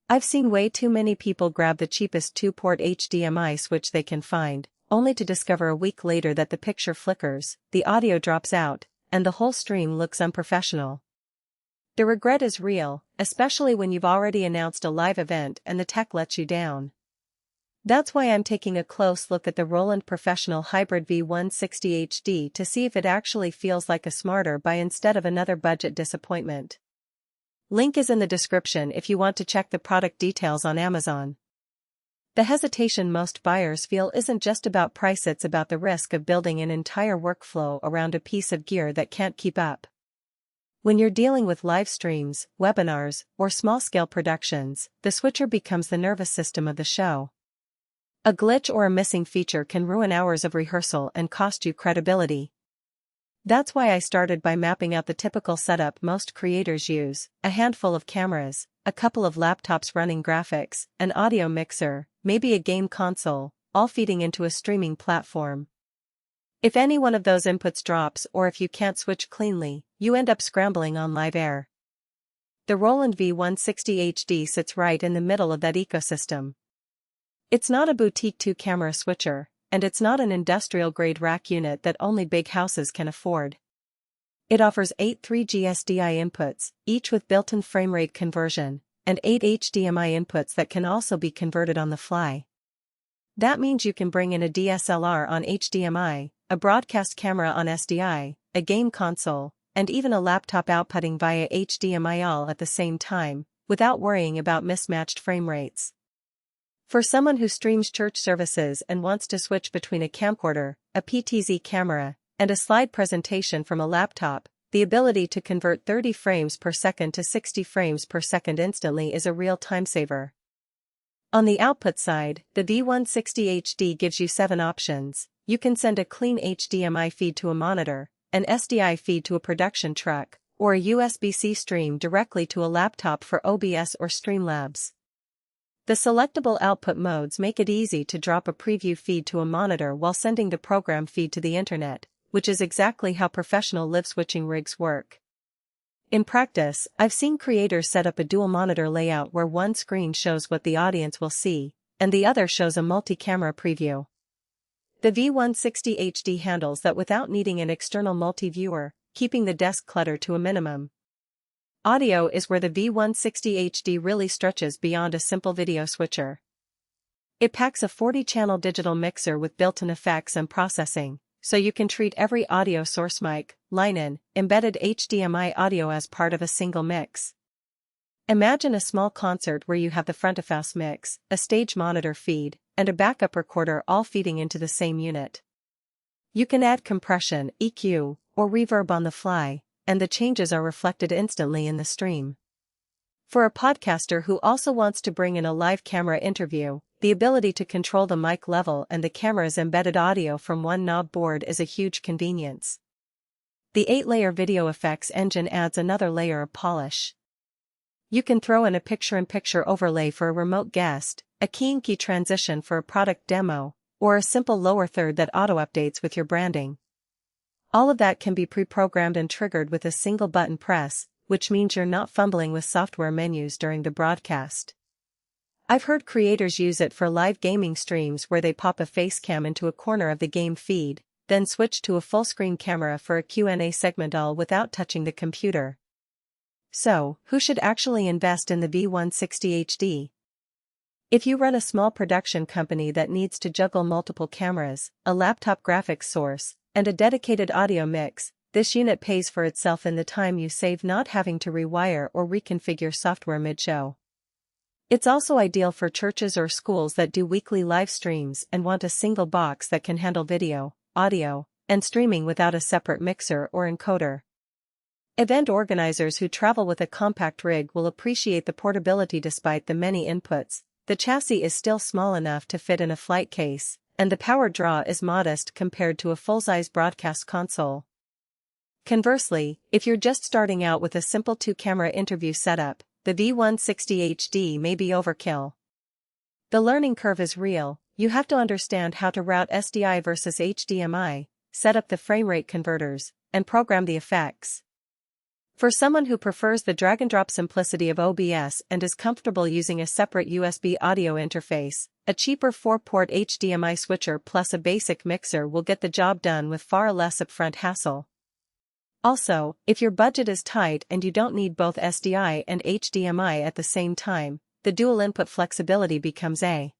I've seen way too many people grab the cheapest 2-port HDMI switch they can find, only to discover a week later that the picture flickers, the audio drops out, and the whole stream looks unprofessional. The regret is real, especially when you've already announced a live event and the tech lets you down. That's why I'm taking a close look at the Roland Professional Hybrid V160 HD to see if it actually feels like a smarter buy instead of another budget disappointment. Link is in the description if you want to check the product details on Amazon. The hesitation most buyers feel isn't just about price, it's about the risk of building an entire workflow around a piece of gear that can't keep up. When you're dealing with live streams, webinars, or small-scale productions, the switcher becomes the nervous system of the show. A glitch or a missing feature can ruin hours of rehearsal and cost you credibility. That's why I started by mapping out the typical setup most creators use: a handful of cameras, a couple of laptops running graphics, an audio mixer, maybe a game console, all feeding into a streaming platform. If any one of those inputs drops or if you can't switch cleanly, you end up scrambling on live air. The Roland V160 HD sits right in the middle of that ecosystem. It's not a boutique 2-camera switcher, and it's not an industrial-grade rack unit that only big houses can afford. It offers 8 3G SDI inputs, each with built-in frame rate conversion, and 8 HDMI inputs that can also be converted on the fly. That means you can bring in a DSLR on HDMI, a broadcast camera on SDI, a game console, and even a laptop outputting via HDMI all at the same time, without worrying about mismatched frame rates. For someone who streams church services and wants to switch between a camcorder, a PTZ camera, and a slide presentation from a laptop, the ability to convert 30 frames per second to 60 frames per second instantly is a real time saver. On the output side, the V160 HD gives you 7 options. You can send a clean HDMI feed to a monitor, an SDI feed to a production truck, or a USB-C stream directly to a laptop for OBS or Streamlabs. The selectable output modes make it easy to drop a preview feed to a monitor while sending the program feed to the internet, which is exactly how professional live switching rigs work. In practice, I've seen creators set up a dual monitor layout where one screen shows what the audience will see, and the other shows a multi-camera preview. The V160 HD handles that without needing an external multi-viewer, keeping the desk clutter to a minimum. Audio is where the V160 HD really stretches beyond a simple video switcher. It packs a 40-channel digital mixer with built-in effects and processing, so you can treat every audio source mic, line-in, embedded HDMI audio as part of a single mix. Imagine a small concert where you have the front-of-house mix, a stage monitor feed, and a backup recorder all feeding into the same unit. You can add compression, EQ, or reverb on the fly, and the changes are reflected instantly in the stream. For a podcaster who also wants to bring in a live camera interview, the ability to control the mic level and the camera's embedded audio from one knob board is a huge convenience. The 8-layer video effects engine adds another layer of polish. You can throw in a picture-in-picture overlay for a remote guest, a key-in-key transition for a product demo, or a simple lower third that auto-updates with your branding. All of that can be pre-programmed and triggered with a single button press, which means you're not fumbling with software menus during the broadcast. I've heard creators use it for live gaming streams where they pop a face cam into a corner of the game feed, then switch to a full-screen camera for a Q&A segment all without touching the computer. So, who should actually invest in the V160 HD? If you run a small production company that needs to juggle multiple cameras, a laptop graphics source, and a dedicated audio mix, this unit pays for itself in the time you save not having to rewire or reconfigure software mid-show. It's also ideal for churches or schools that do weekly live streams and want a single box that can handle video, audio, and streaming without a separate mixer or encoder. Event organizers who travel with a compact rig will appreciate the portability despite the many inputs. The chassis is still small enough to fit in a flight case, and the power draw is modest compared to a full-size broadcast console. Conversely, if you're just starting out with a simple 2-camera interview setup, the V160 HD may be overkill. The learning curve is real. You have to understand how to route SDI versus HDMI, set up the frame rate converters, and program the effects. For someone who prefers the drag-and-drop simplicity of OBS and is comfortable using a separate USB audio interface, a cheaper 4-port HDMI switcher plus a basic mixer will get the job done with far less upfront hassle. Also, if your budget is tight and you don't need both SDI and HDMI at the same time, the dual input flexibility becomes a